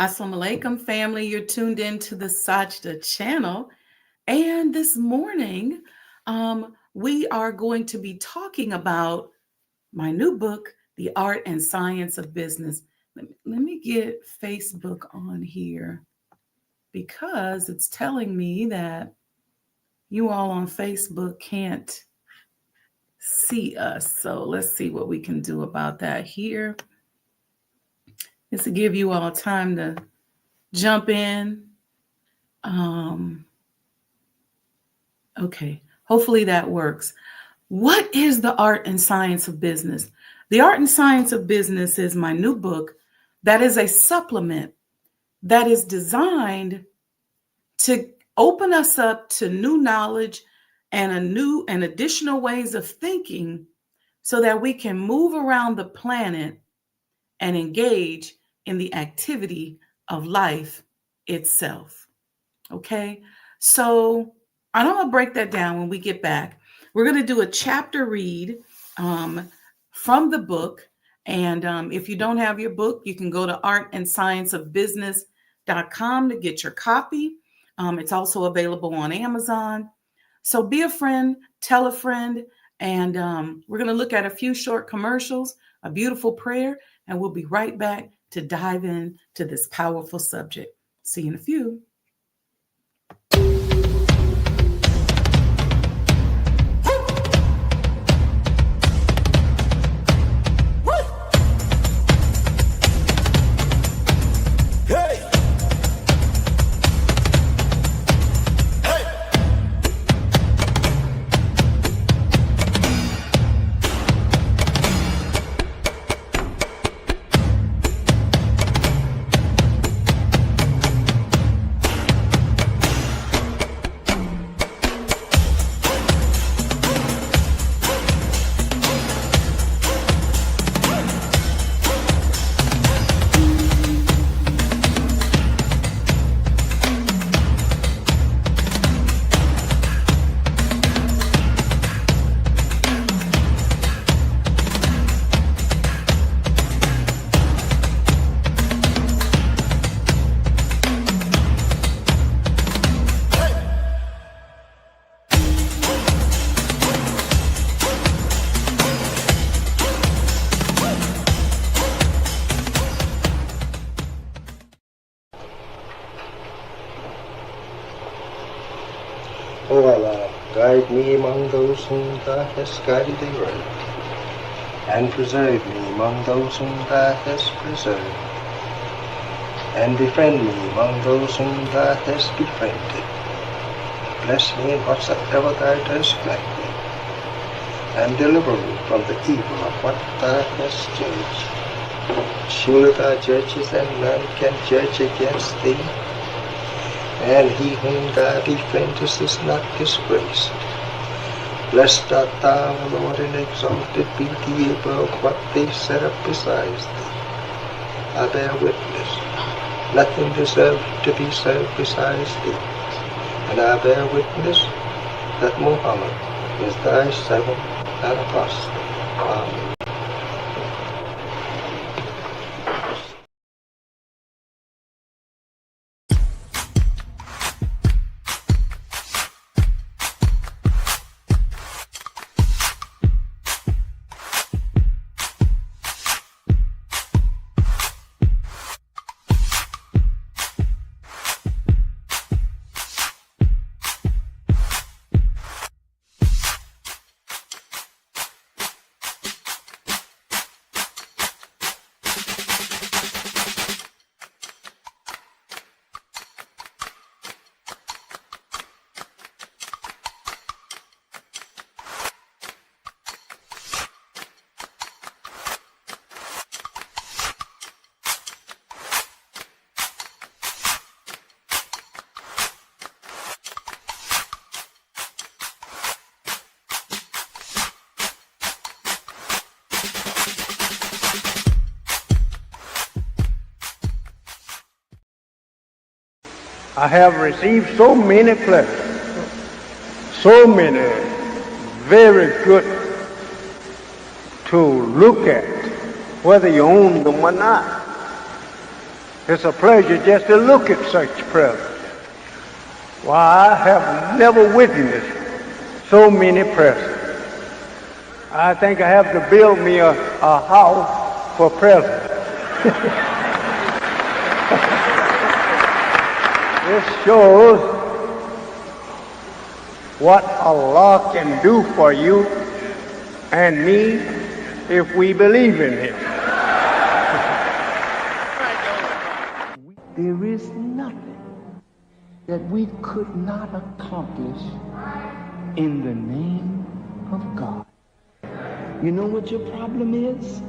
Assalamu alaikum, family. You're tuned in to the Sajdah channel. And this morning, we are going to be talking about my new book, The Art and Science of Business. Let me get Facebook on here because it's telling me that you all on Facebook can't see us. So let's see what we can do about that here. It's to give you all time to jump in. Okay, hopefully that works. What is the art and science of business? The Art and Science of Business is my new book that is a supplement that is designed to open us up to new knowledge and additional ways of thinking so that we can move around the planet and engage in the activity of life itself. Okay, so I'm going to break that down when we get back. We're going to do a chapter read from the book. And if you don't have your book, you can go to artandscienceofbusiness.com to get your copy. It's also available on Amazon. So be a friend, tell a friend, and we're going to look at a few short commercials, a beautiful prayer, and we'll be right back to dive into this powerful subject. See you in a few. O Allah, guide me among those whom Thou hast guided aright, and preserve me among those whom Thou hast preserved, and befriend me among those whom Thou hast befriended. Bless me in whatsoever Thou dost grant me, and deliver me from the evil of what Thou hast judged. Surely Thou judgest, and none can judge against Thee, and he whom Thou befriendest is not disgraced. Blessed art Thou, O Lord, and exalted be Thee above what they set up besides Thee. I bear witness, nothing deserves to be served besides Thee, and I bear witness that Muhammad is Thy servant and apostle. Amen. I have received so many pleasures, so many very good to look at, whether you own them or not. It's a pleasure just to look at such presents. Why, I have never witnessed so many presents. I think I have to build me a house for presents. This shows what Allah can do for you and me if we believe in Him. There is nothing that we could not accomplish in the name of God. You know what your problem is?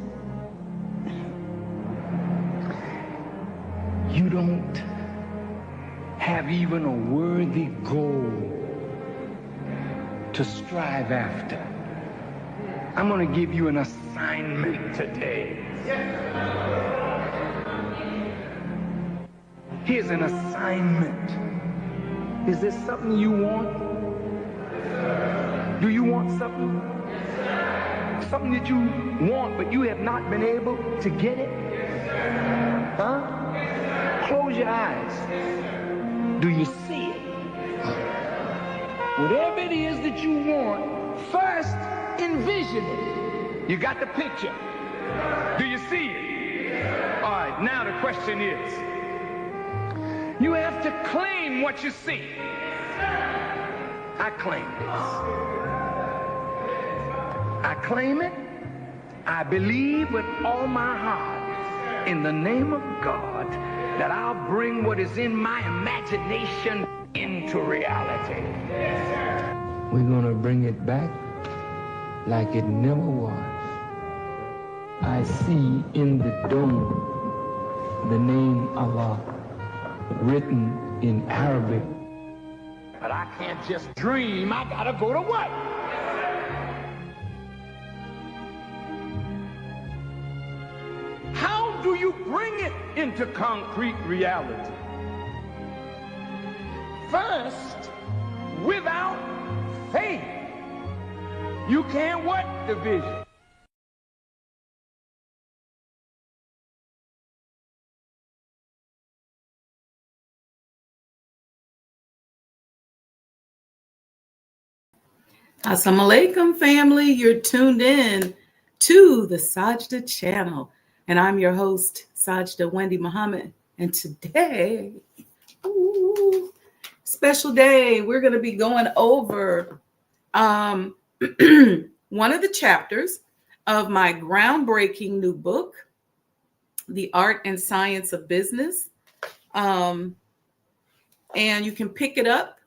You don't have even a worthy goal to strive after. I'm going to give you an assignment today. Here's an assignment. Is this something you want? Do you want something? Something that you want, but you have not been able to get it? Huh? Close your eyes. Do you see it? Whatever it is that you want, first envision it. You got the picture. Do you see it? All right, now the question is, you have to claim what you see. I claim this. I claim it. I believe with all my heart in the name of God that I'll bring what is in my imagination into reality. We're going to bring it back like it never was. I see in the dome the name Allah written in Arabic. But I can't just dream. I got to go to work. How do you bring it into concrete reality? First, without faith, you can't work the vision. Assalamu alaikum, family. You're tuned in to the Sajdah channel, and I'm your host, Sajdah Wendy Muhammad. And today, special day, we're going to be going over one of the chapters of my groundbreaking new book, The Art and Science of Business. And you can pick it up.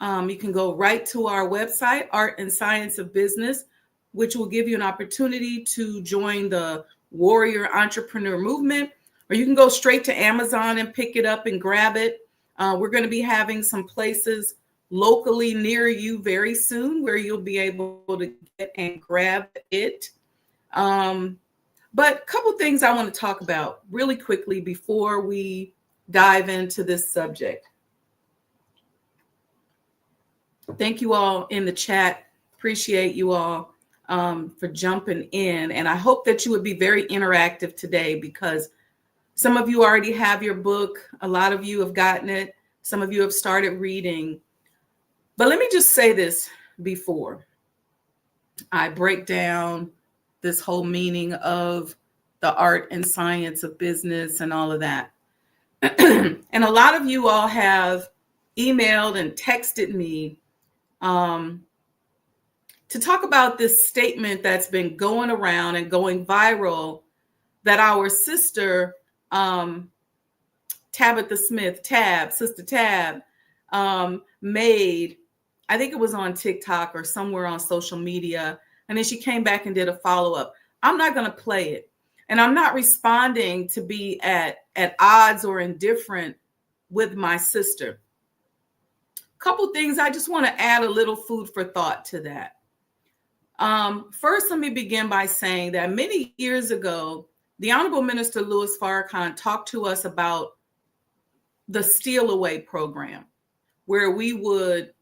You can go right to our website, Art and Science of Business, which will give you an opportunity to join the warrior entrepreneur movement, or you can go straight to Amazon and pick it up and grab it. We're going to be having some places locally near you very soon where you'll be able to get and grab it. But a couple things I want to talk about really quickly before we dive into this subject. Thank you all in the chat. Appreciate you all for jumping in. And I hope that you would be very interactive today because some of you already have your book. A lot of you have gotten it. Some of you have started reading. But let me just say this before I break down this whole meaning of the art and science of business and all of that. And a lot of you all have emailed and texted me to talk about this statement that's been going around and going viral that our sister, Tabitha Smith, Sister Tab, made. I think it was on TikTok or somewhere on social media. And then she came back and did a follow-up. I'm not going to play it. And I'm not responding to be at odds or indifferent with my sister. Couple things, I just want to add a little food for thought to that. First, let me begin by saying that many years ago, the Honorable Minister Louis Farrakhan talked to us about the Steal Away program, where we would,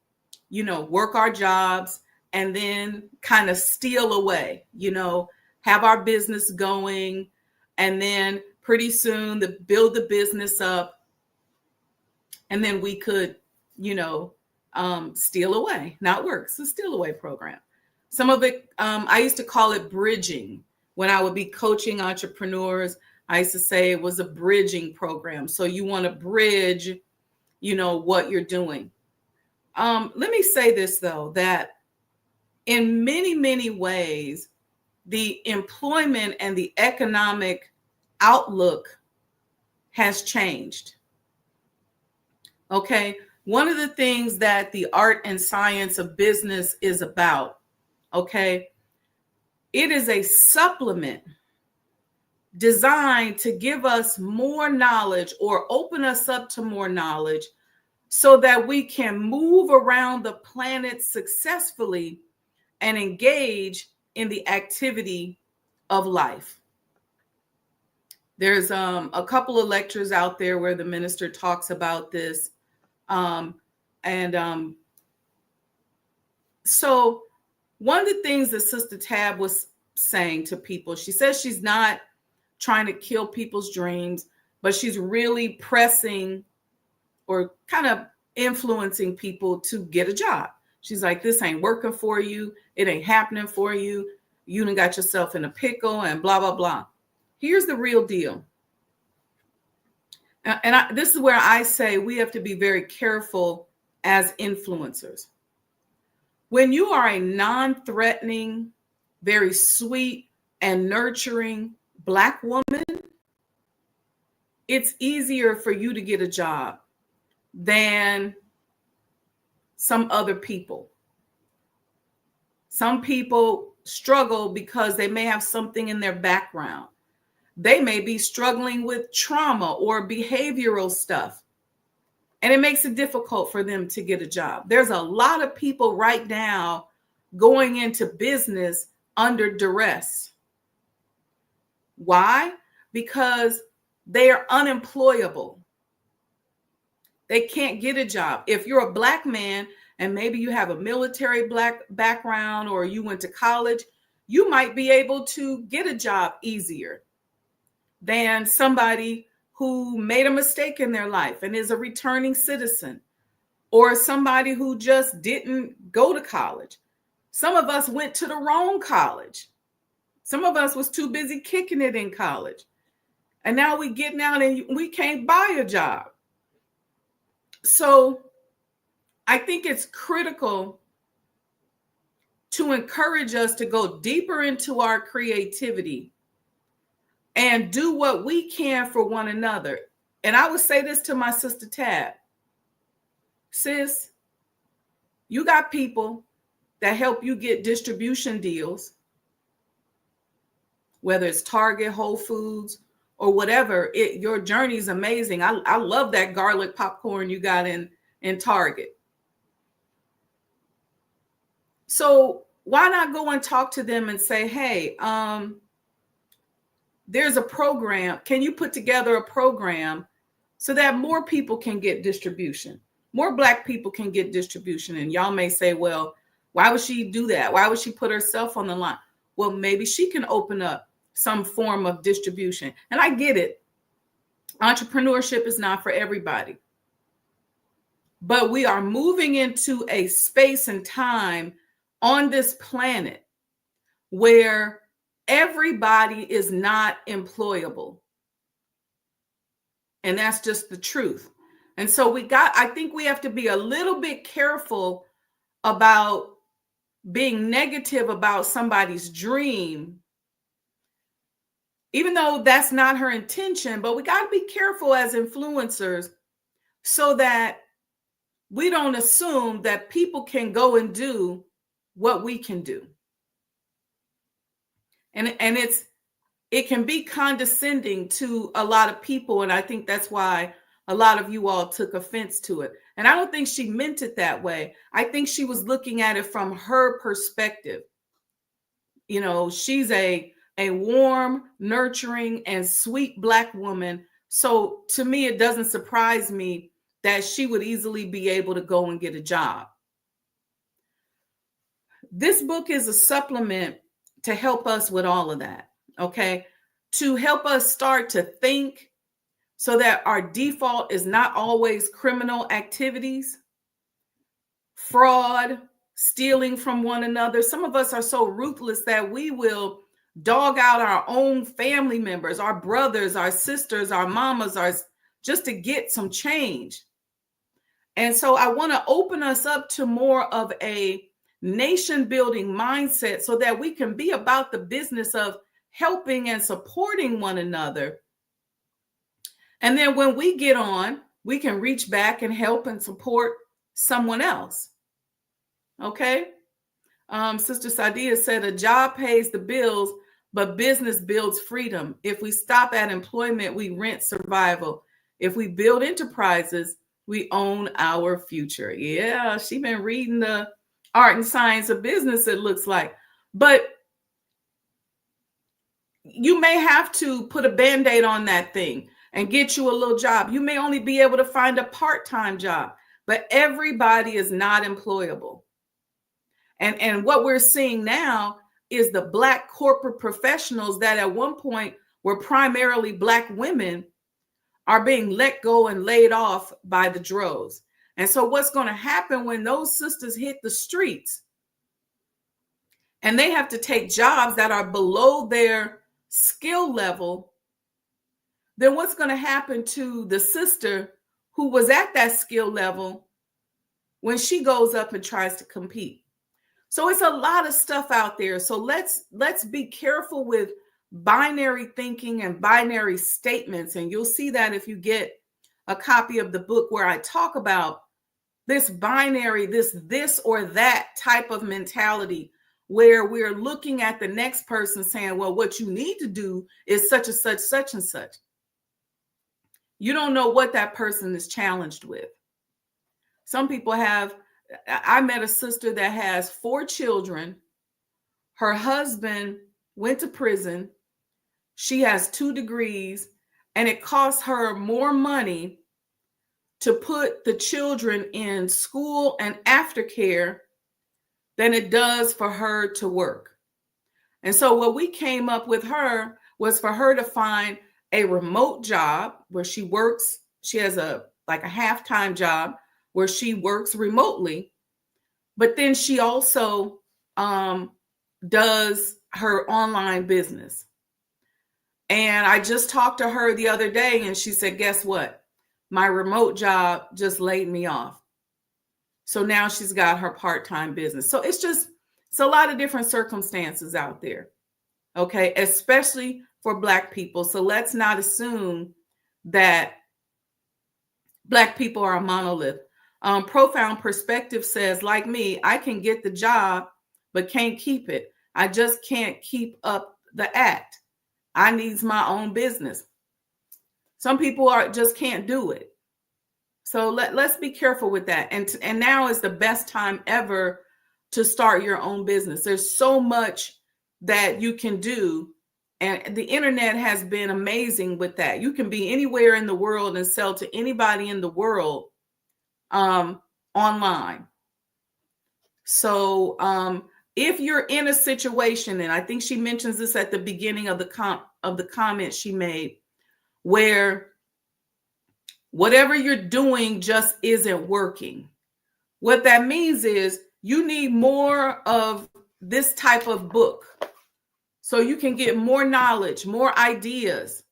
work our jobs and then kind of steal away, have our business going and then pretty soon to build the business up. And then we could, steal away, not work. It's a steal away program. Some of it, I used to call it bridging. When I would be coaching entrepreneurs, I used to say it was a bridging program. So you want to bridge, what you're doing. Let me say this, though, that in many, many ways, the employment and the economic outlook has changed. Okay. One of the things that the art and science of business is about, okay, it is a supplement designed to give us more knowledge or open us up to more knowledge so that we can move around the planet successfully and engage in the activity of life. There's a couple of lectures out there where the minister talks about this. So one of the things that Sister Tab was saying to people, she says she's not trying to kill people's dreams, but she's really pressing or kind of influencing people to get a job. She's like, this ain't working for you. It ain't happening for you. You done got yourself in a pickle and blah, blah, blah. Here's the real deal. And this is where I say we have to be very careful as influencers. When you are a non-threatening, very sweet and nurturing Black woman, it's easier for you to get a job than some other people. Some people struggle because they may have something in their background. They may be struggling with trauma or behavioral stuff, and it makes it difficult for them to get a job. There's a lot of people right now going into business under duress. Why? Because they are unemployable. They can't get a job. If you're a Black man and maybe you have a military Black background or you went to college, you might be able to get a job easier than somebody who made a mistake in their life and is a returning citizen, or somebody who just didn't go to college. Some of us went to the wrong college. Some of us was too busy kicking it in college. And now we getting out and we can't buy a job. So I think it's critical to encourage us to go deeper into our creativity and do what we can for one another. And I would say this to my sister Tab. Sis, you got people that help you get distribution deals, whether it's Target, Whole Foods, or whatever. Your journey is amazing. I love that garlic popcorn you got in Target. So why not go and talk to them and say, hey, there's a program. Can you put together a program so that more people can get distribution? More Black people can get distribution. And y'all may say, well, why would she do that? Why would she put herself on the line? Well, maybe she can open up some form of distribution. And I get it. Entrepreneurship is not for everybody. But we are moving into a space and time on this planet where everybody is not employable. And that's just the truth. And so I think we have to be a little bit careful about being negative about somebody's dream, even though that's not her intention. But we got to be careful as influencers so that we don't assume that people can go and do what we can do. And it can be condescending to a lot of people. And I think that's why a lot of you all took offense to it. And I don't think she meant it that way. I think she was looking at it from her perspective. You know, she's a warm, nurturing, and sweet Black woman. So to me, it doesn't surprise me that she would easily be able to go and get a job. This book is a supplement to help us with all of that. Okay. to help us start to think so that our default is not always criminal activities, fraud, stealing from one another. Some of us are so ruthless that we will dog out our own family members, our brothers, our sisters, our mamas, just to get some change. And so I want to open us up to more of a nation building mindset so that we can be about the business of helping and supporting one another. And then when we get on, we can reach back and help and support someone else. Okay. Sister Sajdah said a job pays the bills, but business builds freedom. If we stop at employment, we rent survival. If we build enterprises, we own our future. Yeah, she's been reading the art and science of business, it looks like. But you may have to put a Band-Aid on that thing and get you a little job. You may only be able to find a part-time job, but everybody is not employable. And what we're seeing now is the Black corporate professionals that at one point were primarily Black women are being let go and laid off by the droves. And so what's going to happen when those sisters hit the streets and they have to take jobs that are below their skill level, then what's going to happen to the sister who was at that skill level when she goes up and tries to compete? So it's a lot of stuff out there. So let's be careful with binary thinking and binary statements. And you'll see that if you get a copy of the book where I talk about this binary, this or that type of mentality, where we're looking at the next person saying, well, what you need to do is such and such, such and such. You don't know what that person is challenged with. Some people have, I met a sister that has 4 children. Her husband went to prison. She has 2 degrees, and it costs her more money to put the children in school and aftercare than it does for her to work. And so what we came up with her was for her to find a remote job where she works. She has a half-time job where she works remotely, but then she also does her online business. And I just talked to her the other day and she said, guess what? My remote job just laid me off. So now she's got her part-time business. So it's a lot of different circumstances out there. Okay. Especially for Black people. So let's not assume that Black people are a monolith. Profound Perspective says, like me, I can get the job, but can't keep it. I just can't keep up the act. I needs my own business. Some people just can't do it. So let's be careful with that. And now is the best time ever to start your own business. There's so much that you can do. And the internet has been amazing with that. You can be anywhere in the world and sell to anybody in the world online. So if you're in a situation, and I think she mentions this at the beginning of the comment she made, where whatever you're doing just isn't working. What that means is you need more of this type of book so you can get more knowledge, more ideas,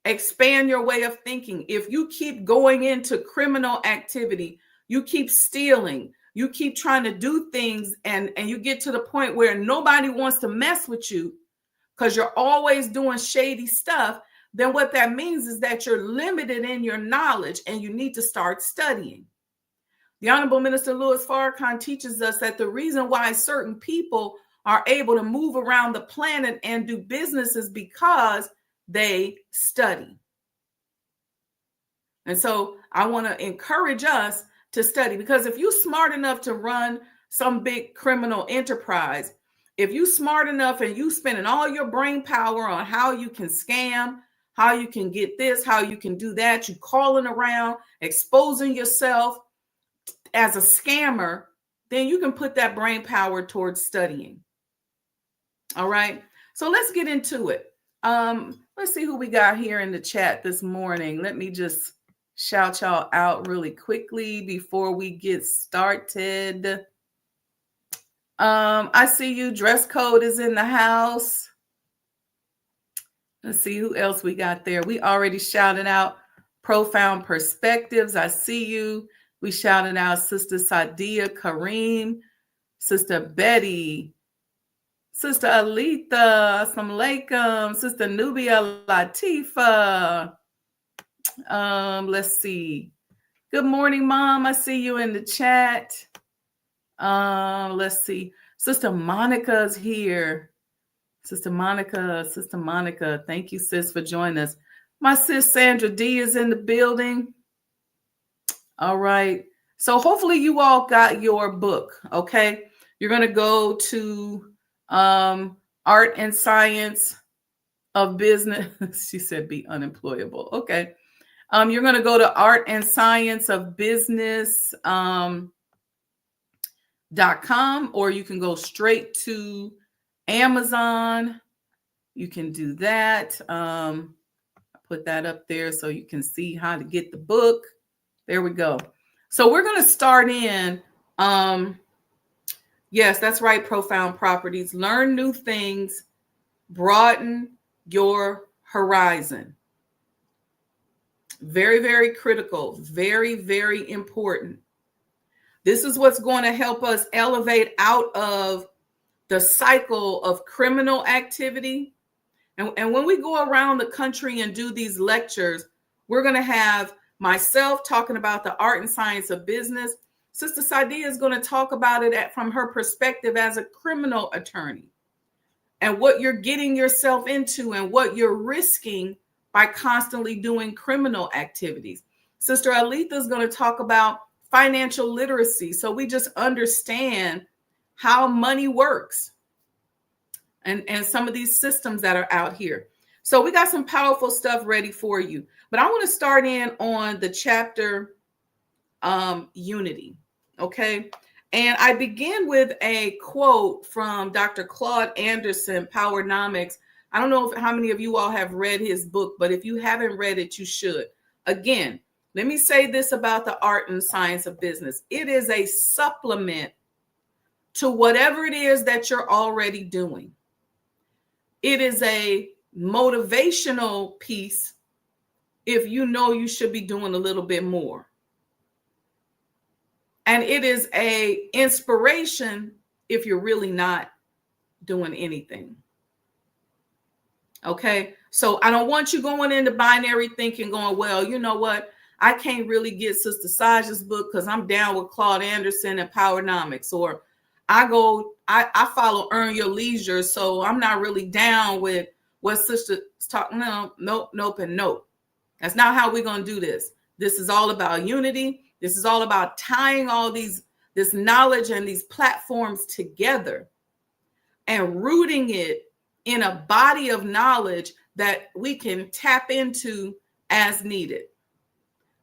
expand your way of thinking. If you keep going into criminal activity, you keep stealing, you keep trying to do things, and you get to the point where nobody wants to mess with you because you're always doing shady stuff, then what that means is that you're limited in your knowledge and you need to start studying. The Honorable Minister Louis Farrakhan teaches us that the reason why certain people are able to move around the planet and do business is because they study. And so I want to encourage us to study, because if you're smart enough to run some big criminal enterprise, if you're smart enough and you spending all your brain power on how you can scam, how you can get this, how you can do that, you calling around, exposing yourself as a scammer, then you can put that brain power towards studying. All right. So let's get into it. Let's see who we got here in the chat this morning. Let me just shout y'all out really quickly before we get started. I see you. Dress code is in the house. Let's see who else we got there. We already shouted out Profound Perspectives. I see you. We shouted out Sister Sadia Kareem, Sister Betty, Sister Alita, Assalamu alaikum, Sister Nubia Latifa. Let's see. Good morning, Mom. I see you in the chat. Let's see. Sister Monica's here. Sister Monica. Thank you, sis, for joining us. My sis Sandra D is in the building. All right. So hopefully you all got your book, okay? You're going to go to Art and Science of Business. She said be unemployable. Okay. You're going to go to Art and Science of Business .com, or you can go straight to Amazon. You can do that. I put that up there so you can see how to get the book. There we go. So we're going to start in. Yes, that's right. Profound Properties. Learn new things. Broaden your horizon. Very, very critical. Very, very important. This is what's going to help us elevate out of the cycle of criminal activity. And when we go around the country and do these lectures, we're going to have myself talking about the art and science of business. Sister Sadia is going to talk about it from her perspective as a criminal attorney and what you're getting yourself into and what you're risking by constantly doing criminal activities. Sister Alita is going to talk about financial literacy, so we just understand how money works and some of these systems that are out here. So we got some powerful stuff ready for you. But I want to start in on the chapter Unity, okay? And I begin with a quote from Dr. Claude Anderson, Powernomics. I don't know how many of you all have read his book, but if you haven't read it, you should. Again, let me say this about the art and science of business. It is a supplement to whatever it is that you're already doing. It is a motivational piece if you know you should be doing a little bit more. And it is a inspiration if you're really not doing anything. Okay, so I don't want you going into binary thinking, going, well, you know what? I can't really get Sister Saja's book because I'm down with Claude Anderson and Powernomics, or I follow Earn Your Leisure, so I'm not really down with what Sister's talking. No, nope, and nope. That's not how we're going to do this. This is all about unity. This is all about tying all this knowledge and these platforms together and rooting it in a body of knowledge that we can tap into as needed.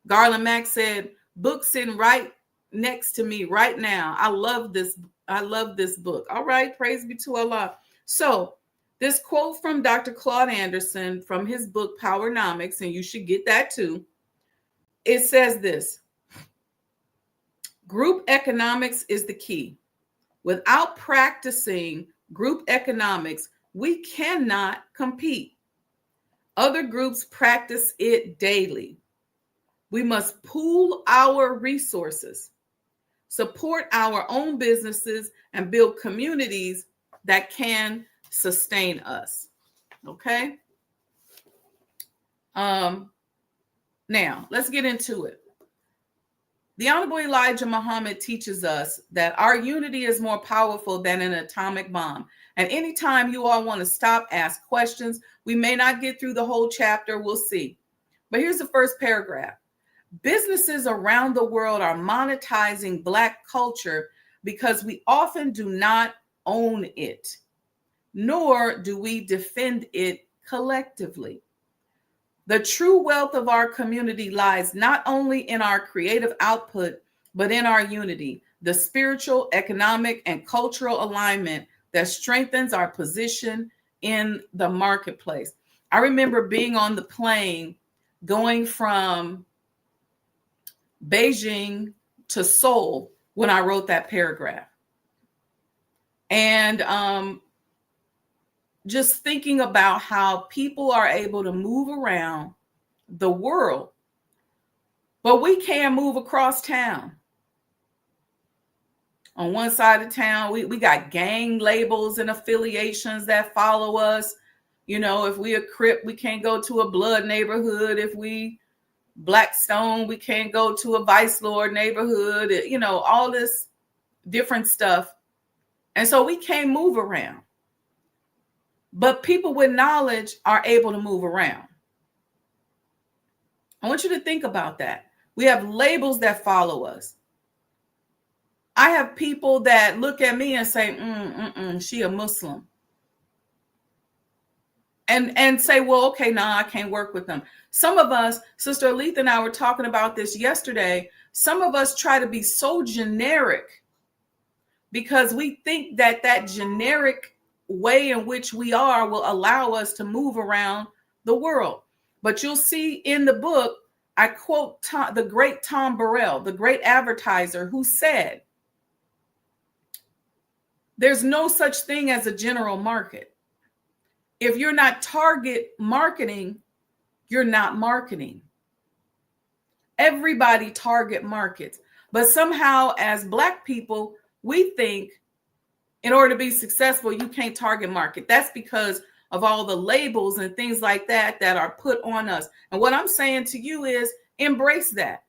Garland Mack said, book sitting right next to me right now. I love this. I love this book. All right. Praise be to Allah. So this quote from Dr. Claude Anderson from his book, Powernomics, and you should get that too. It says this: group economics is the key. Without practicing group economics, we cannot compete. Other groups practice it daily. We must pool our resources, support our own businesses, and build communities that can sustain us. Okay? Now, let's get into it. The Honorable Elijah Muhammad teaches us that our unity is more powerful than an atomic bomb. And anytime you all want to stop, ask questions, we may not get through the whole chapter, we'll see. But here's the first paragraph. Businesses around the world are monetizing Black culture because we often do not own it, nor do we defend it collectively. The true wealth of our community lies not only in our creative output, but in our unity, the spiritual, economic, and cultural alignment that strengthens our position in the marketplace. I remember being on the plane going from Beijing to Seoul when I wrote that paragraph. And just thinking about how people are able to move around the world, but we can't move across town. On one side of town, we got gang labels and affiliations that follow us. You know, if we a Crip, we can't go to a Blood neighborhood. If we Blackstone, we can't go to a Vice Lord neighborhood. You know, all this different stuff. And so we can't move around. But people with knowledge are able to move around. I want you to think about that. We have labels that follow us. I have people that look at me and say, she a Muslim. And say, well, okay, I can't work with them. Some of us, Sister Aletha and I were talking about this yesterday. Some of us try to be so generic because we think that that generic way in which we are will allow us to move around the world. But you'll see in the book, I quote the great Tom Burrell, the great advertiser, who said, there's no such thing as a general market. If you're not target marketing, you're not marketing. Everybody target markets. But somehow as Black people, we think in order to be successful, you can't target market. That's because of all the labels and things like that that are put on us. And what I'm saying to you is embrace that.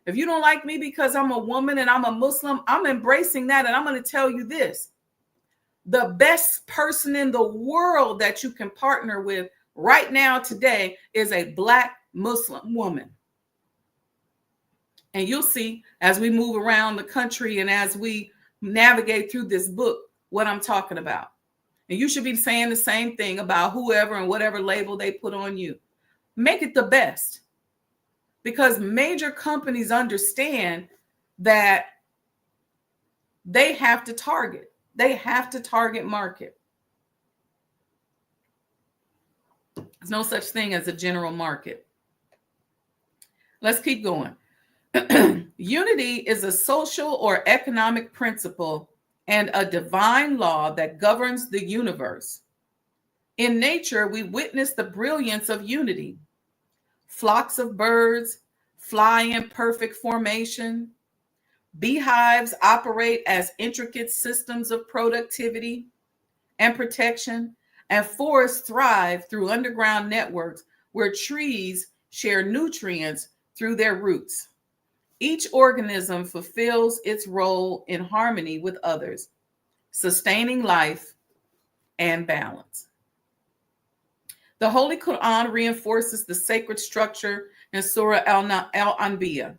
If you don't like me because I'm a woman and I'm a Muslim, I'm embracing that. And I'm going to tell you this. The best person in the world that you can partner with right now today is a Black Muslim woman. And you'll see as we move around the country and as we navigate through this book, what I'm talking about. And you should be saying the same thing about whoever and whatever label they put on you. Make it the best. Because major companies understand that they have to target. They have to target market. There's no such thing as a general market. Let's keep going. Unity is a social or economic principle and a divine law that governs the universe. In nature, we witness the brilliance of unity. Flocks of birds fly in perfect formation. Beehives operate as intricate systems of productivity and protection, and forests thrive through underground networks where trees share nutrients through their roots. Each organism fulfills its role in harmony with others, sustaining life and balance. The Holy Quran reinforces the sacred structure in Surah Al-Anbiya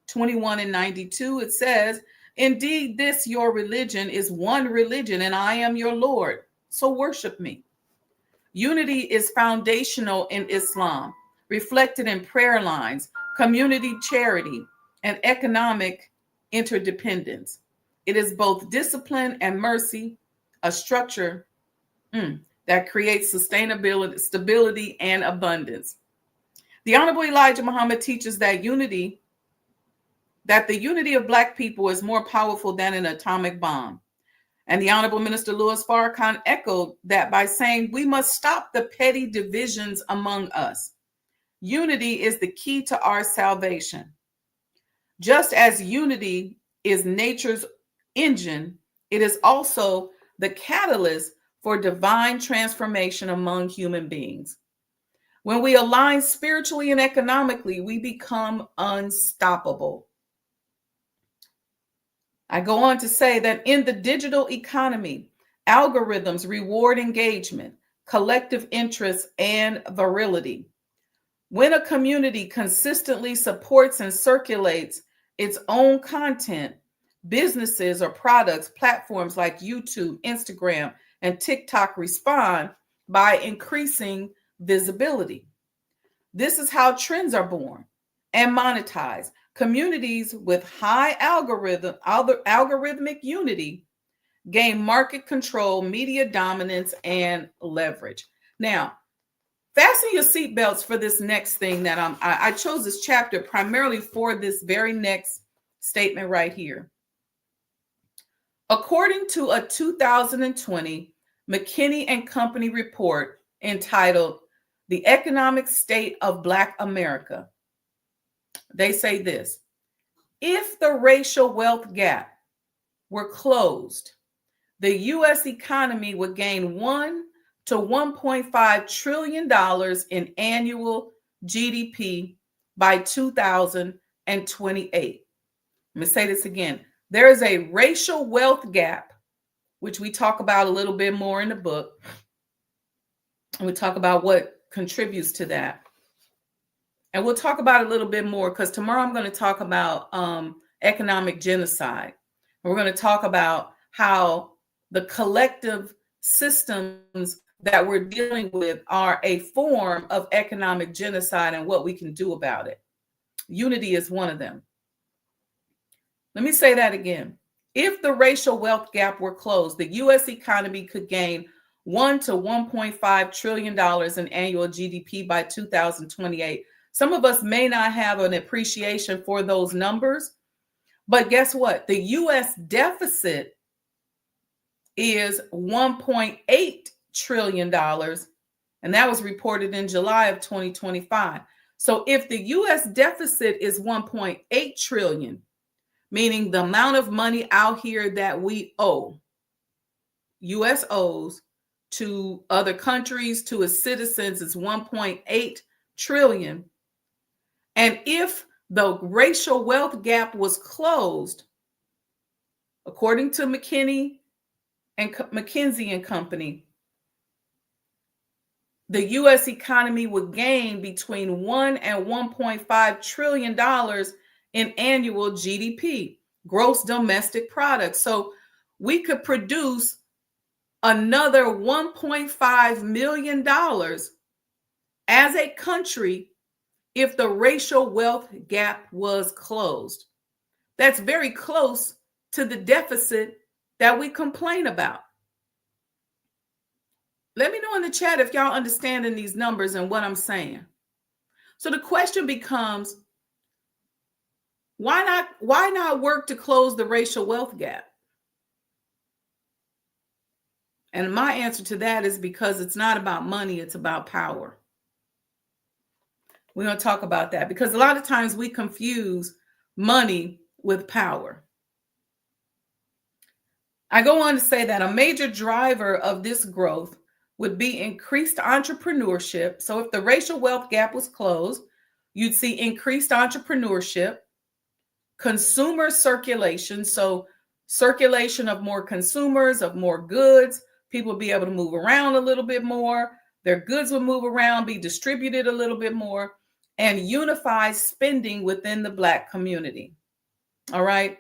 21 and 92. It says, "Indeed, this your religion is one religion, and I am your Lord, so worship me." Unity is foundational in Islam, reflected in prayer lines, community charity, and economic interdependence. It is both discipline and mercy, a structure that creates sustainability, stability, and abundance. The Honorable Elijah Muhammad teaches that the unity of Black people is more powerful than an atomic bomb. And the Honorable Minister Louis Farrakhan echoed that by saying, we must stop the petty divisions among us. Unity is the key to our salvation. Just as unity is nature's engine, it is also the catalyst for divine transformation among human beings. When we align spiritually and economically, we become unstoppable. I go on to say that in the digital economy, algorithms reward engagement, collective interest, and virility. When a community consistently supports and circulates its own content, businesses or products, platforms like YouTube, Instagram, and TikTok respond by increasing visibility. This is how trends are born and monetized. Communities with high algorithmic unity gain market control, media dominance, and leverage. Now, Fasten your seatbelts for this next thing that I chose this chapter primarily for this very next statement right here. According to a 2020 McKinney and Company report entitled The Economic State of Black America, they say this: if the racial wealth gap were closed, the U.S. economy would gain $1 to $1.5 trillion in annual GDP by 2028. Let me say this again. There is a racial wealth gap, which we talk about a little bit more in the book. And we talk about what contributes to that. And we'll talk about it a little bit more because tomorrow I'm going to talk about economic genocide. And we're going to talk about how the collective systems that we're dealing with are a form of economic genocide and what we can do about it. Unity is one of them. Let me say that again. If the racial wealth gap were closed, the U.S. economy could gain $1 to $1.5 trillion in annual GDP by 2028. Some of us may not have an appreciation for those numbers, but guess what? The U.S. deficit is $1.8 trillion, and that was reported in July of 2025. So if the U.S. deficit is 1.8 trillion, meaning the amount of money out here that we owe, U.S. owes to other countries, to its citizens, is 1.8 trillion. And if the racial wealth gap was closed, according to McKinney and McKinsey and Company, the U.S. economy would gain between $1 and $1.5 trillion in annual GDP, gross domestic product. So we could produce another $1.5 million as a country if the racial wealth gap was closed. That's very close to the deficit that we complain about. Let me know in the chat if y'all understanding these numbers and what I'm saying. So the question becomes, why not work to close the racial wealth gap? And my answer to that is because it's not about money, it's about power. We're going to talk about that because a lot of times we confuse money with power. I go on to say that a major driver of this growth would be increased entrepreneurship. So if the racial wealth gap was closed, you'd see increased entrepreneurship, consumer circulation. So circulation of more consumers, of more goods. People would be able to move around a little bit more. Their goods would move around, be distributed a little bit more, and unified spending within the Black community. All right.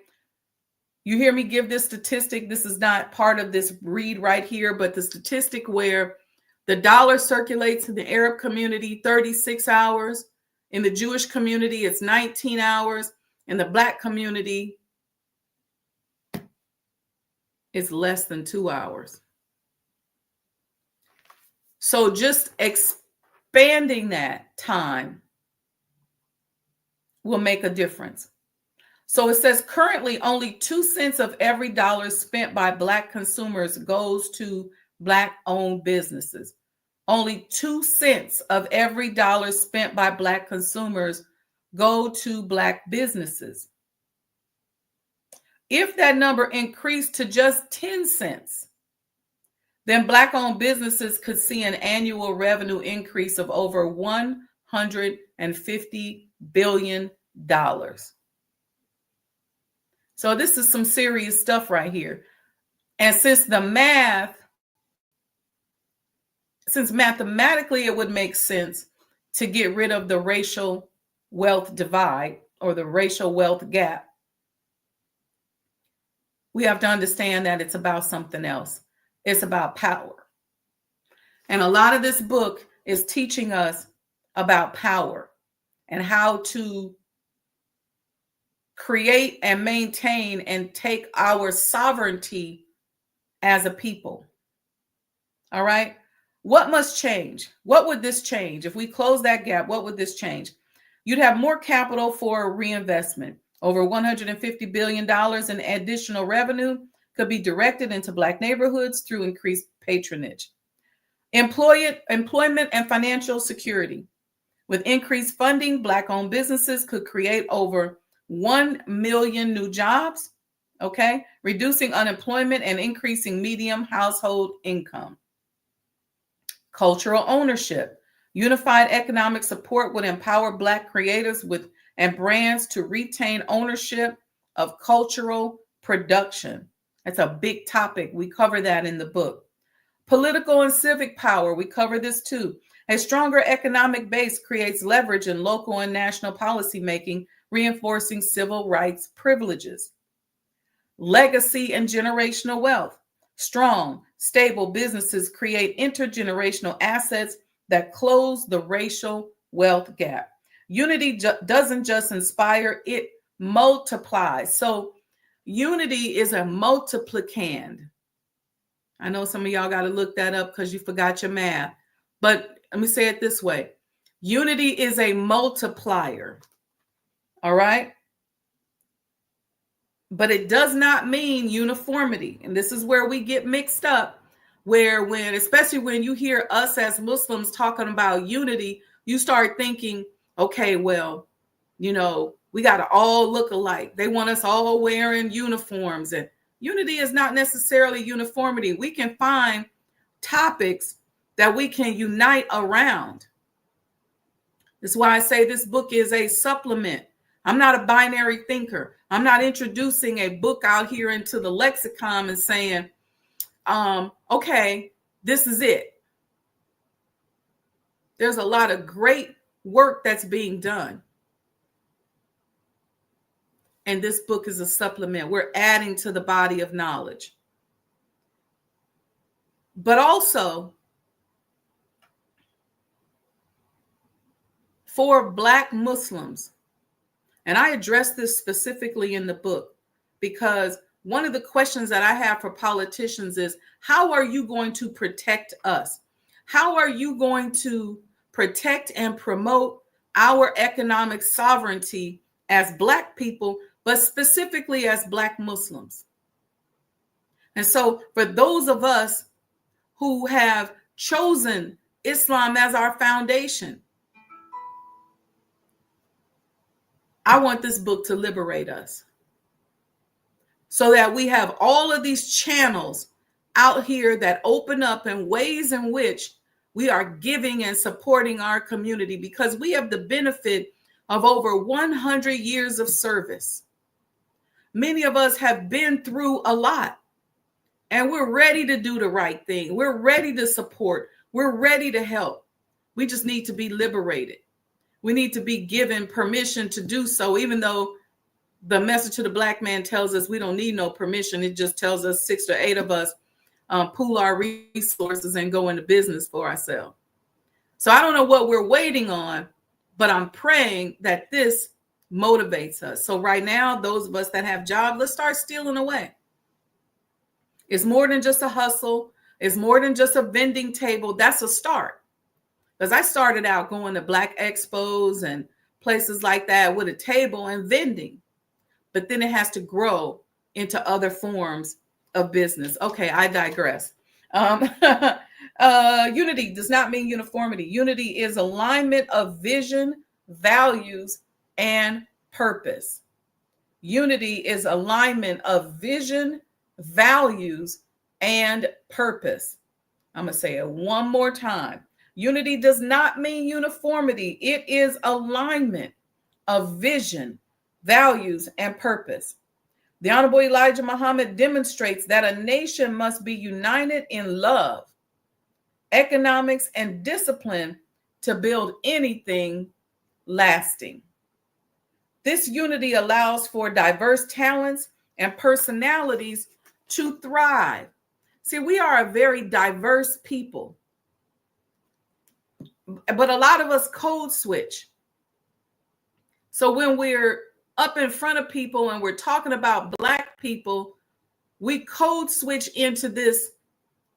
You hear me give this statistic. This is not part of this read right here, but the statistic where the dollar circulates in the Arab community 36 hours. In the Jewish community, it's 19 hours. In the Black community, it's less than 2 hours. So just expanding that time will make a difference. So it says currently only 2 cents of every dollar spent by Black consumers goes to Black-owned businesses. Only 2 cents of every dollar spent by Black consumers go to Black businesses. If that number increased to just 10 cents, then Black-owned businesses could see an annual revenue increase of over $150 billion. So this is some serious stuff right here. And since mathematically it would make sense to get rid of the racial wealth divide or the racial wealth gap, we have to understand that it's about something else. It's about power. And a lot of this book is teaching us about power and how to create and maintain and take our sovereignty as a people. All right. What must change? What would this change? If we close that gap, what would this change? You'd have more capital for reinvestment. Over $150 billion in additional revenue could be directed into Black neighborhoods through increased patronage. Employment and financial security. With increased funding, Black-owned businesses could create over 1 million new jobs, okay? Reducing unemployment and increasing median household income. Cultural ownership. Unified economic support would empower Black creators and brands to retain ownership of cultural production. That's a big topic. We cover that in the book. Political and civic power. We cover this too. A stronger economic base creates leverage in local and national policymaking, reinforcing civil rights privileges. Legacy and generational wealth. Strong, stable businesses create intergenerational assets that close the racial wealth gap. Unity doesn't just inspire, it multiplies. So unity is a multiplicand. I know some of y'all got to look that up because you forgot your math. But let me say it this way. Unity is a multiplier. All right? But it does not mean uniformity. And this is where we get mixed up, especially when you hear us as Muslims talking about unity, you start thinking, okay, well, we got to all look alike. They want us all wearing uniforms. And unity is not necessarily uniformity. We can find topics that we can unite around. That's why I say this book is a supplement. I'm not a binary thinker. I'm not introducing a book out here into the lexicon and saying, okay, this is it. There's a lot of great work that's being done. And this book is a supplement. We're adding to the body of knowledge. But also, for Black Muslims, and I address this specifically in the book because one of the questions that I have for politicians is, how are you going to protect us? How are you going to protect and promote our economic sovereignty as Black people, but specifically as Black Muslims? And so for those of us who have chosen Islam as our foundation, I want this book to liberate us so that we have all of these channels out here that open up in ways in which we are giving and supporting our community, because we have the benefit of over 100 years of service. Many of us have been through a lot, and we're ready to do the right thing. We're ready to support. We're ready to help. We just need to be liberated. We need to be given permission to do so, even though the message to the Black man tells us we don't need no permission. It just tells us 6 or 8 of us pool our resources and go into business for ourselves. So I don't know what we're waiting on, but I'm praying that this motivates us. So right now, those of us that have jobs, let's start stealing away. It's more than just a hustle. It's more than just a vending table. That's a start. Because I started out going to Black expos and places like that with a table and vending. But then it has to grow into other forms of business. Okay, I digress. Unity does not mean uniformity. Unity is alignment of vision, values, and purpose. Unity is alignment of vision, values, and purpose. I'm going to say it one more time. Unity does not mean uniformity. It is alignment of vision, values, and purpose. The Honorable Elijah Muhammad demonstrates that a nation must be united in love, economics, and discipline to build anything lasting. This unity allows for diverse talents and personalities to thrive. See, we are a very diverse people. But a lot of us code switch. So when we're up in front of people and we're talking about Black people, we code switch into this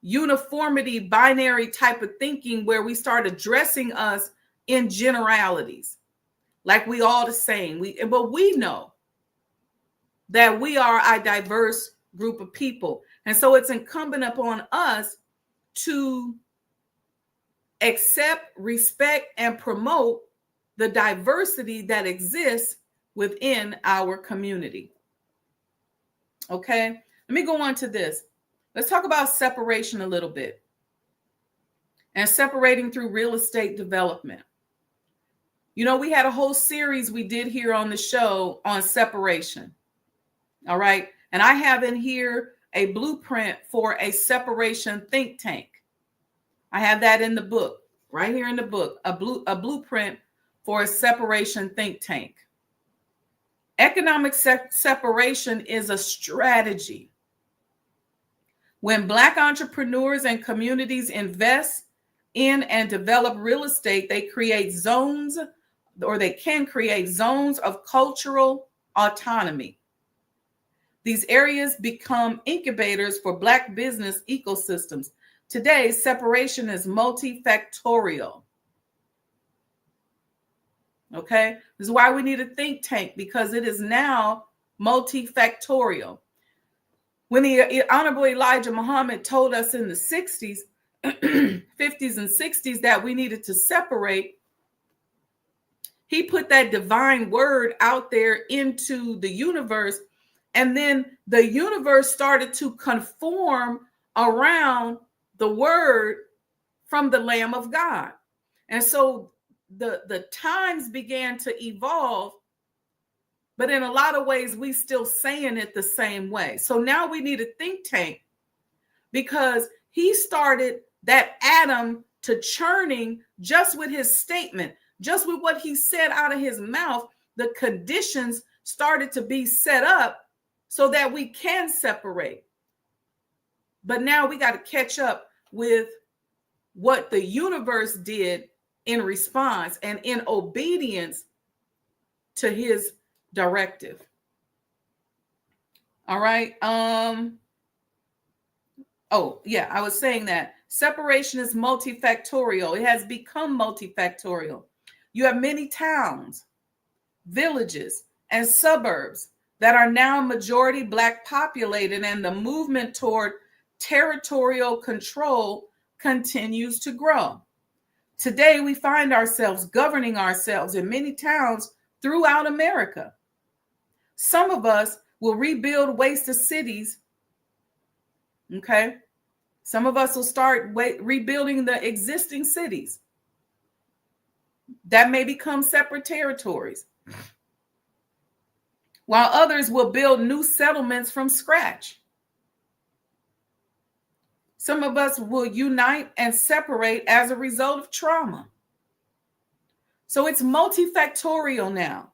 uniformity, binary type of thinking where we start addressing us in generalities, like we all the same. But we know that we are a diverse group of people. And so it's incumbent upon us to accept, respect, and promote the diversity that exists within our community. Okay, let me go on to this. Let's talk about separation a little bit, and separating through real estate development. You know, we had a whole series we did here on the show on separation. All right. And I have in here a blueprint for a separation think tank. I have that in the book, right here in the book, a blueprint for a separation think tank. Economic separation is a strategy. When Black entrepreneurs and communities invest in and develop real estate, they create zones, or they can create zones of cultural autonomy. These areas become incubators for Black business ecosystems. Today, separation is multifactorial. Okay, this is why we need a think tank, because it is now multifactorial. When the Honorable Elijah Muhammad told us in the 60s, 50s and 60s that we needed to separate, he put that divine word out there into the universe, and then the universe started to conform around the word from the Lamb of God. And so the times began to evolve, but in a lot of ways, we still saying it the same way. So now we need a think tank, because he started that atom to churning just with his statement, just with what he said out of his mouth. The conditions started to be set up so that we can separate. But now we got to catch up with what the universe did in response and in obedience to his directive. All right. Oh, yeah, I was saying that separation is multifactorial. It has become multifactorial. You have many towns, villages, and suburbs that are now majority Black populated, and the movement toward territorial control continues to grow. Today, we find ourselves governing ourselves in many towns throughout America. Some of us will rebuild wasted cities. Okay. Some of us will start rebuilding the existing cities that may become separate territories, while others will build new settlements from scratch. Some of us will unite and separate as a result of trauma. So it's multifactorial now.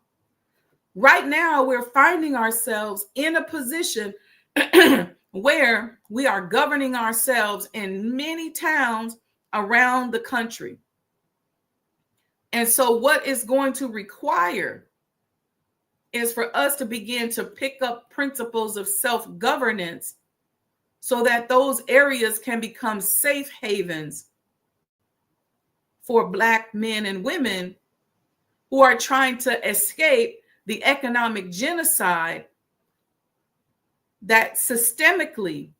Right now, we're finding ourselves in a position where we are governing ourselves in many towns around the country. And so what is going to require is for us to begin to pick up principles of self-governance so that those areas can become safe havens for Black men and women who are trying to escape the economic genocide that systemically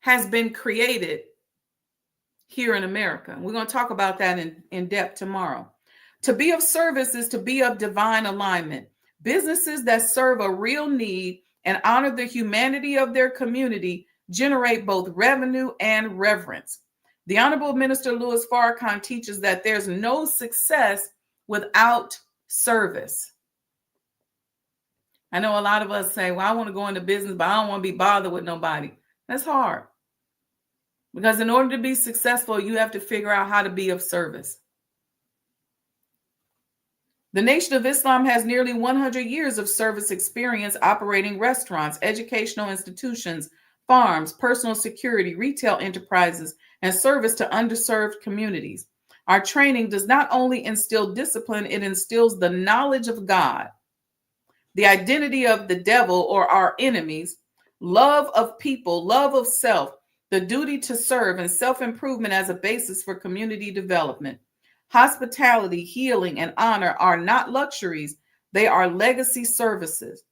has been created here in America. We're going to talk about that in depth tomorrow. To be of service is to be of divine alignment. Businesses that serve a real need and honor the humanity of their community generate both revenue and reverence. The Honorable Minister Louis Farrakhan teaches that there's no success without service. I know a lot of us say, well, I want to go into business, but I don't want to be bothered with nobody. That's hard. Because in order to be successful, you have to figure out how to be of service. The Nation of Islam has nearly 100 years of service experience operating restaurants, educational institutions, farms, personal security, retail enterprises, and service to underserved communities. Our training does not only instill discipline, it instills the knowledge of God, the identity of the devil or our enemies, love of people, love of self, the duty to serve, and self-improvement as a basis for community development. Hospitality, healing, and honor are not luxuries. They are legacy services.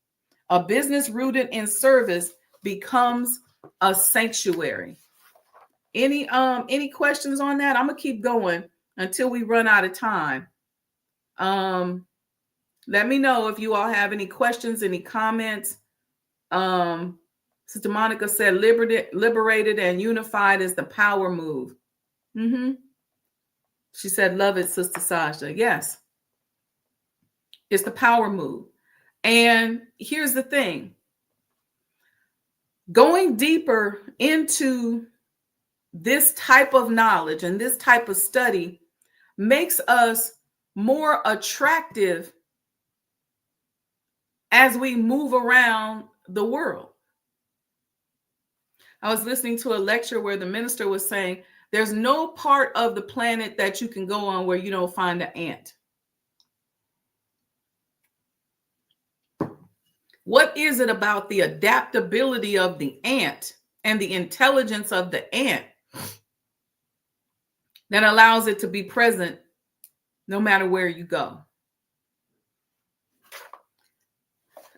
A business rooted in service becomes a sanctuary. Any questions on that? I'm gonna keep going until we run out of time. Let me know if you all have any questions, any comments. Sister Monica said, liberated and unified is the power move. She said, love it, Sister Sajdah. Yes, it's the power move. And here's the thing. Going deeper into this type of knowledge and this type of study makes us more attractive as we move around the world. I was listening to a lecture where the minister was saying, there's no part of the planet that you can go on where you don't find an ant. What is it about the adaptability of the ant and the intelligence of the ant that allows it to be present no matter where you go?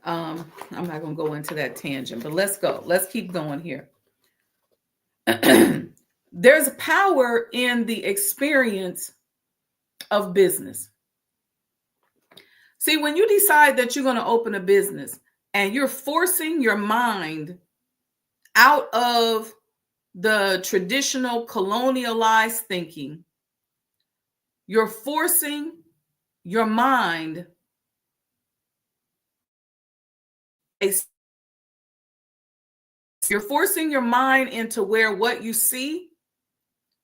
I'm not going to go into that tangent, but let's go. Let's keep going here. There's power in the experience of business. See, when you decide that you're going to open a business and you're forcing your mind out of the traditional colonialized thinking, you're forcing your mind into where what you see,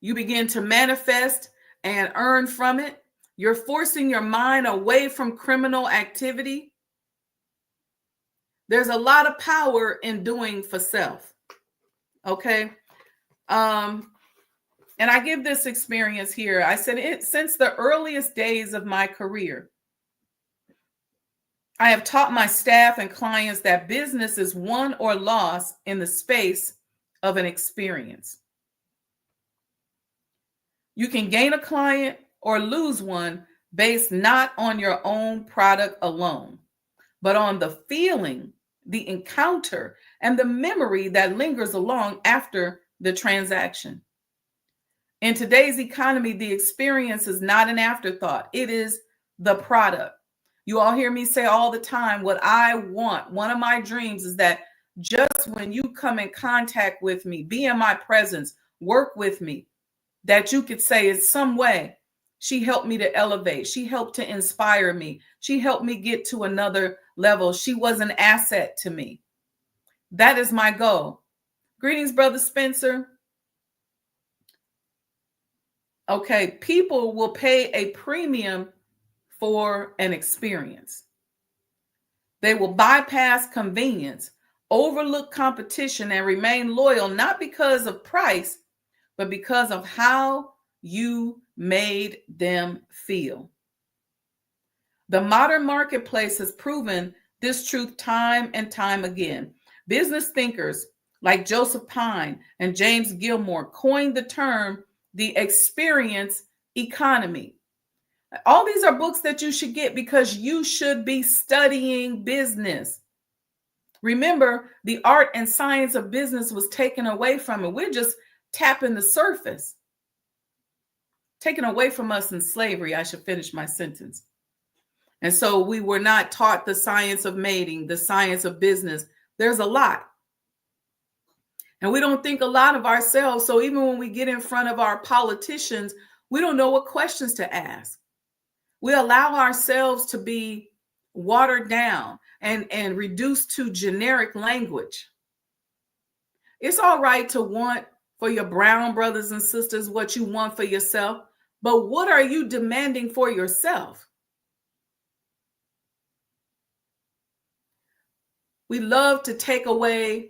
you begin to manifest and earn from it. You're forcing your mind away from criminal activity. There's a lot of power in doing for self. Okay. And I give this experience here. I said it since the earliest days of my career. I have taught my staff and clients that business is won or lost in the space of an experience. You can gain a client or lose one based not on your own product alone, but on the feeling, the encounter, and the memory that lingers along after the transaction. In today's economy, the experience is not an afterthought. It is the product. You all hear me say all the time, what I want, one of my dreams is that just when you come in contact with me, be in my presence, work with me, that you could say in some way, she helped me to elevate. She helped to inspire me. She helped me get to another level. She was an asset to me. That is my goal. Greetings, Brother Spencer. Okay, people will pay a premium for an experience. They will bypass convenience, overlook competition, and remain loyal, not because of price, but because of how you made them feel. The modern marketplace has proven this truth time and time again. Business thinkers like Joseph Pine and James Gilmore coined the term the experience economy. All these are books that you should get because you should be studying business. Remember, the art and science of business was taken away from it. We're just tapping the surface. Taken away from us in slavery. I should finish my sentence. And so we were not taught the science of mating, the science of business. There's a lot. And we don't think a lot of ourselves. So even when we get in front of our politicians, we don't know what questions to ask. We allow ourselves to be watered down and reduced to generic language. It's all right to want for your brown brothers and sisters what you want for yourself, but what are you demanding for yourself? We love to take away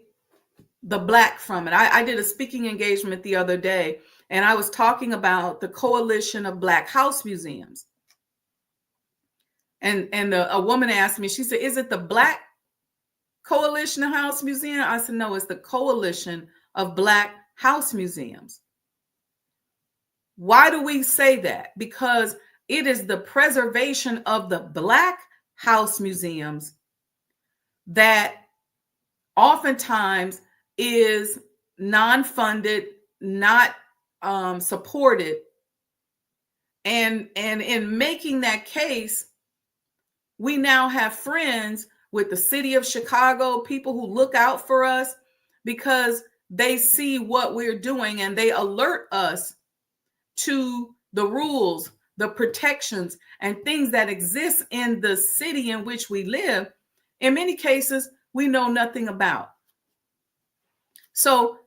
the Black from it. I did a speaking engagement the other day, and I was talking about the Coalition of Black House Museums. And a woman asked me, she said, is it the Black Coalition of House Museum? I said, no, it's the Coalition of Black House Museums. Why do we say that? Because it is the preservation of the Black house museums that oftentimes is non-funded, not supported. And in making that case, we now have friends with the city of Chicago, people who look out for us because they see what we're doing and they alert us to the rules, the protections, and things that exist in the city in which we live. In many cases, we know nothing about. So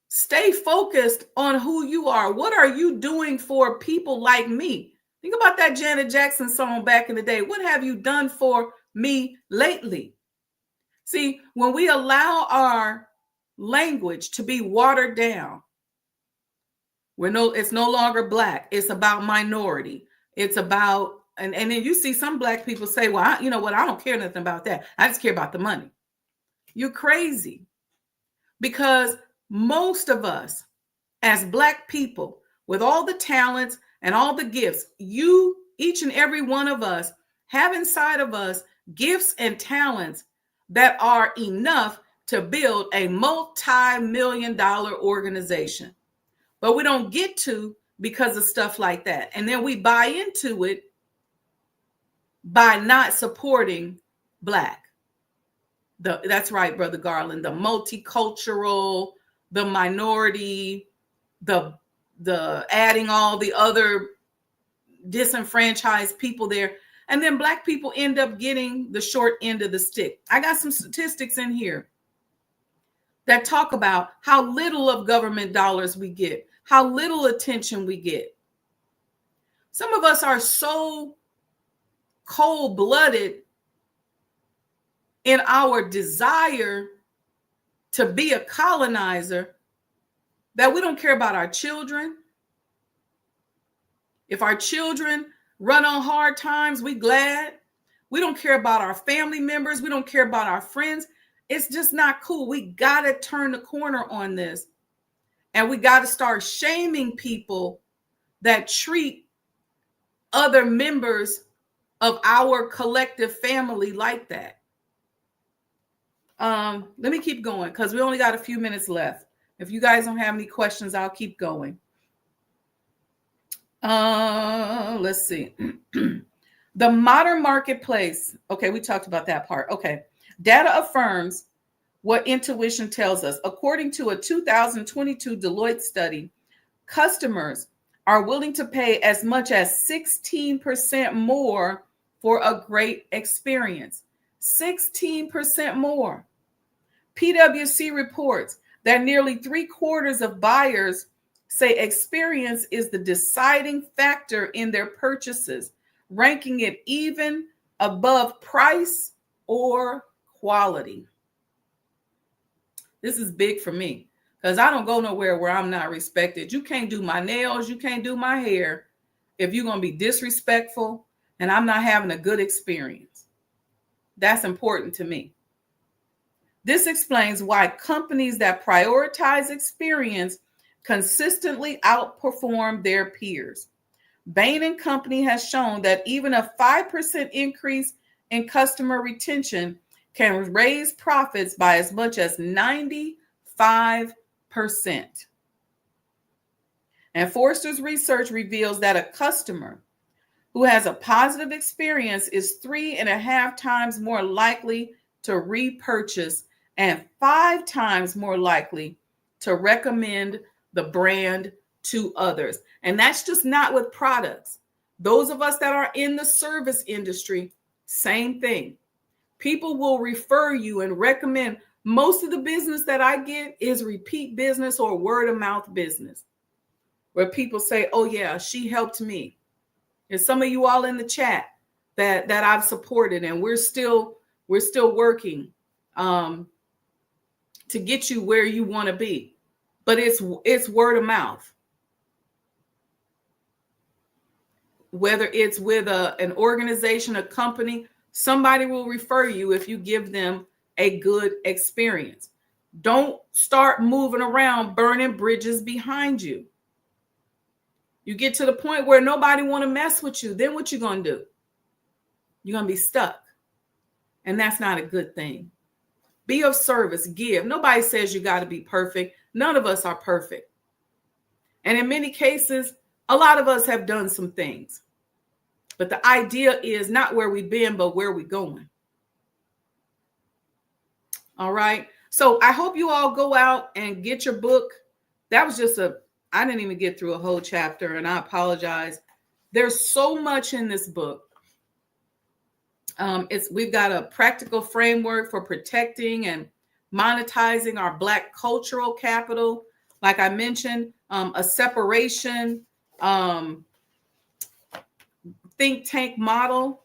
stay focused on who you are. What are you doing for people like me? Think about that Janet Jackson song back in the day. What have you done for me lately? See, when we allow our language to be watered down, it's no longer Black. It's about minority. It's about, and then you see some Black people say, well, you know what? I don't care nothing about that. I just care about the money. You're crazy. Because most of us as Black people, with all the talents and all the gifts, each and every one of us have inside of us gifts and talents that are enough to build a multi-million-dollar organization. But we don't get to because of stuff like that. And then we buy into it by not supporting Black. That's right, Brother Garland. The multicultural, the minority, the adding all the other disenfranchised people there. And then Black people end up getting the short end of the stick. I got some statistics in here that talk about how little of government dollars we get, how little attention we get. Some of us are so cold-blooded in our desire to be a colonizer that we don't care about our children. If our children run on hard times, we glad. We don't care about our family members. We don't care about our friends. It's just not cool. We got to turn the corner on this. And we got to start shaming people that treat other members of our collective family like that. Let me keep going because we only got a few minutes left. If you guys don't have any questions, I'll keep going. Let's see. The modern marketplace. Okay, we talked about that part. Okay. Data affirms what intuition tells us. According to a 2022 Deloitte study, customers are willing to pay as much as 16% more for a great experience. 16% more. PwC reports that nearly 3/4 of buyers say experience is the deciding factor in their purchases, ranking it even above price or quality. This is big for me because I don't go nowhere where I'm not respected. You can't do my nails, you can't do my hair if you're going to be disrespectful and I'm not having a good experience. That's important to me. This explains why companies that prioritize experience consistently outperform their peers. Bain & Company has shown that even a 5% increase in customer retention can raise profits by as much as 95%. And Forrester's research reveals that a customer who has a positive experience is 3.5 times more likely to repurchase and 5 times more likely to recommend the brand to others. And that's just not with products. Those of us that are in the service industry, same thing. People will refer you and recommend. Most of the business that I get is repeat business or word of mouth business, where people say, oh yeah, she helped me. There's some of you all in the chat that I've supported, and we're still working to get you where you want to be. But it's word of mouth. Whether it's with an organization, a company, somebody will refer you if you give them a good experience. Don't start moving around, burning bridges behind you. You get to the point where nobody want to mess with you. Then what you going to do? You're going to be stuck. And that's not a good thing. Be of service, give. Nobody says you got to be perfect. None of us are perfect. And in many cases, a lot of us have done some things. But the idea is not where we've been, but where we're going. All right. So I hope you all go out and get your book. That was just I didn't even get through a whole chapter, and I apologize. There's so much in this book. We've got a practical framework for protecting and monetizing our Black cultural capital. Like I mentioned, a separation think tank model.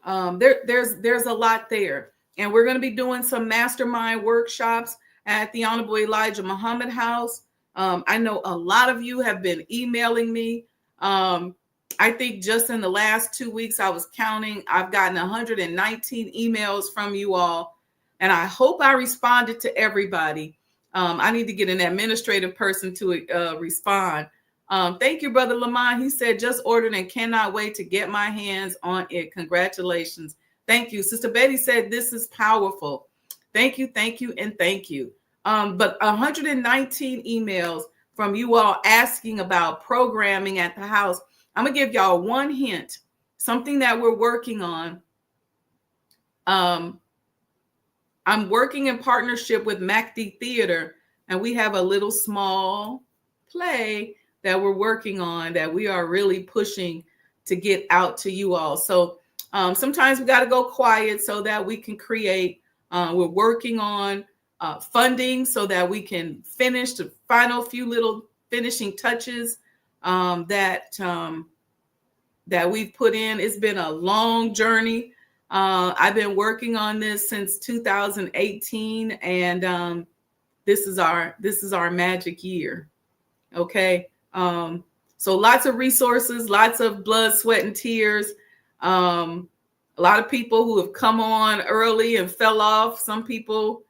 There's a lot there. And we're going to be doing some mastermind workshops at the Honorable Elijah Muhammad House. I know a lot of you have been emailing me. I think just in the last 2 weeks, I was counting, I've gotten 119 emails from you all. And I hope I responded to everybody. I need to get an administrative person to respond. Thank you, Brother Lamont. He said, just ordered and cannot wait to get my hands on it. Congratulations. Thank you. Sister Betty said, this is powerful. Thank you, and thank you. But 119 emails from you all asking about programming at the house. I'm going to give y'all one hint, something that we're working on. I'm working in partnership with MACD Theater, and we have a little small play that we're working on that we are really pushing to get out to you all. So sometimes we got to go quiet so that we can create. We're working on funding so that we can finish the final few little finishing touches that we've put in. It's been a long journey. I've been working on this since 2018, and this is our magic year. Okay. So lots of resources, lots of blood, sweat, and tears. A lot of people who have come on early and fell off. Some people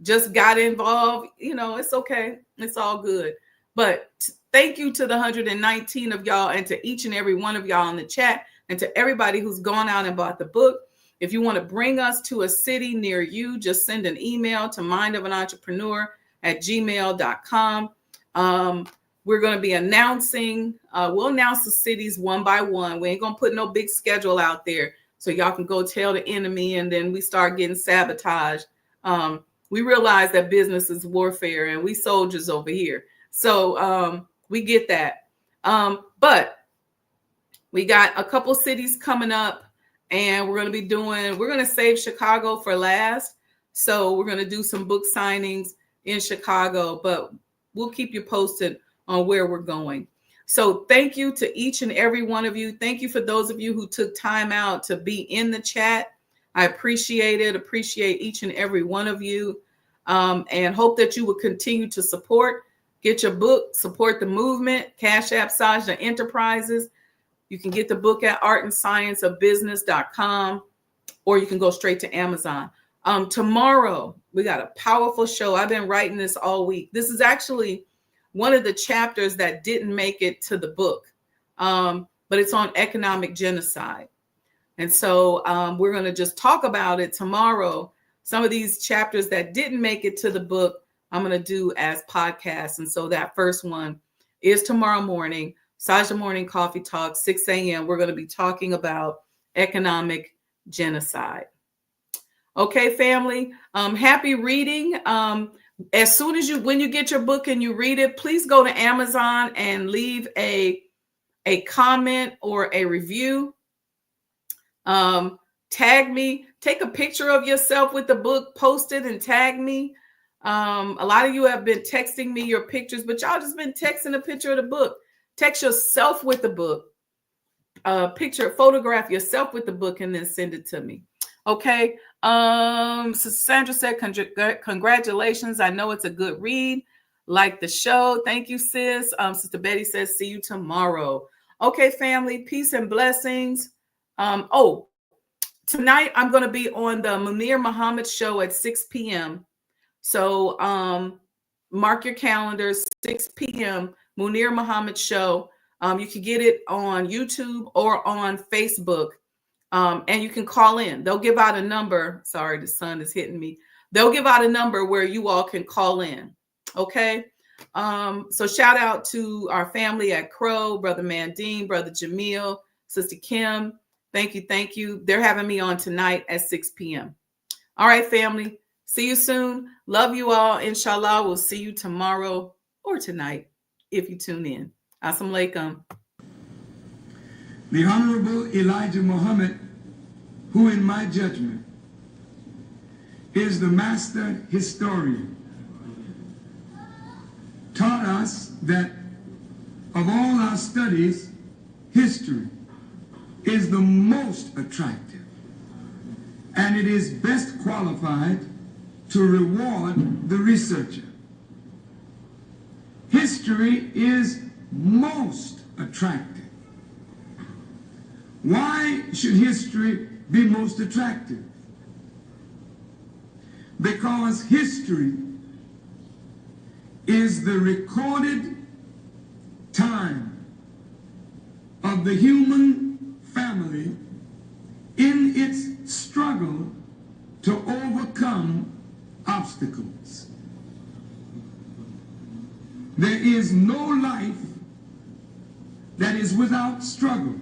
just got involved. You know, it's okay. It's all good. But thank you to the 119 of y'all, and to each and every one of y'all in the chat, and to everybody who's gone out and bought the book. If you want to bring us to a city near you, just send an email to mindofanentrepreneur@gmail.com. We're going to be announcing, we'll announce the cities one by one. We ain't going to put no big schedule out there so y'all can go tell the enemy, and then we start getting sabotaged. We realize that business is warfare, and we soldiers over here. So we get that. But we got a couple cities coming up, and we're going to save Chicago for last. So we're going to do some book signings in Chicago, but we'll keep you posted on where we're going. So thank you to each and every one of you. Thank you for those of you who took time out to be in the chat. I appreciate it. Appreciate each and every one of you, and hope that you will continue to support. Get your book, support the movement. Cash App Sajdah Enterprises. You can get the book at artandscienceofbusiness.com, or you can go straight to Amazon. Tomorrow, we got a powerful show. I've been writing this all week. This is actually one of the chapters that didn't make it to the book, but it's on economic genocide. And so we're going to just talk about it tomorrow. Some of these chapters that didn't make it to the book, I'm going to do as podcasts. And so that first one is tomorrow morning, Sajdah Morning Coffee Talk, 6 a.m. We're going to be talking about economic genocide. Okay, family, happy reading. As soon as when you get your book and you read it, please go to Amazon and leave a comment or a review. Tag me, take a picture of yourself with the book, post it and tag me. A lot of you have been texting me your pictures, but y'all just been texting a picture of the book. Text yourself with the book, photograph yourself with the book, and then send it to me. Okay. Sister Sandra said, congratulations. I know it's a good read. Like the show. Thank you, sis. Sister Betty says, see you tomorrow. Okay, family, peace and blessings. tonight I'm going to be on the Munir Muhammad show at 6 p.m. So mark your calendars, 6 p.m. Munir Muhammad show. You can get it on YouTube or on Facebook. And you can call in. They'll give out a number. Sorry, the sun is hitting me. They'll give out a number where you all can call in. Okay. So shout out to our family at Crow, Brother Mandine, Brother Jamil, Sister Kim. Thank you. Thank you. They're having me on tonight at 6 p.m. All right, family. See you soon. Love you all. Inshallah, we'll see you tomorrow or tonight if you tune in. Assalamu alaikum. The Honorable Elijah Muhammad, who in my judgment is the master historian, taught us that of all our studies, history is the most attractive, and it is best qualified to reward the researcher. History is most attractive. Why should history be most attractive? Because history is the recorded time of the human family in its struggle to overcome obstacles. There is no life that is without struggle.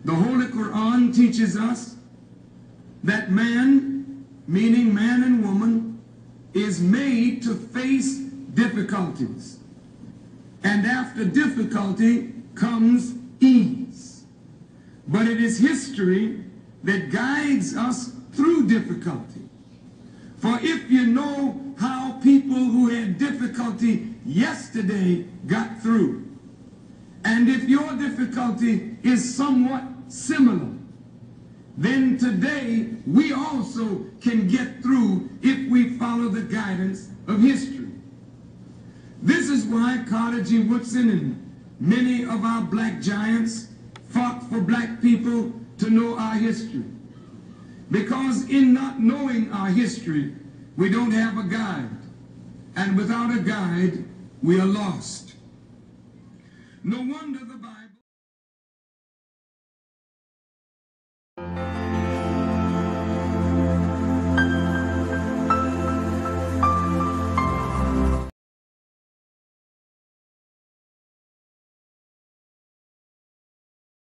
The Holy Quran teaches us that man, meaning man and woman, is made to face difficulties. And after difficulty comes ease. But it is history that guides us through difficulty. For if you know how people who had difficulty yesterday got through, and if your difficulty is somewhat similar, then today we also can get through if we follow the guidance of history. This is why Carter G. Woodson and many of our black giants fought for black people to know our history. Because in not knowing our history, we don't have a guide. And without a guide, we are lost. No wonder the Bible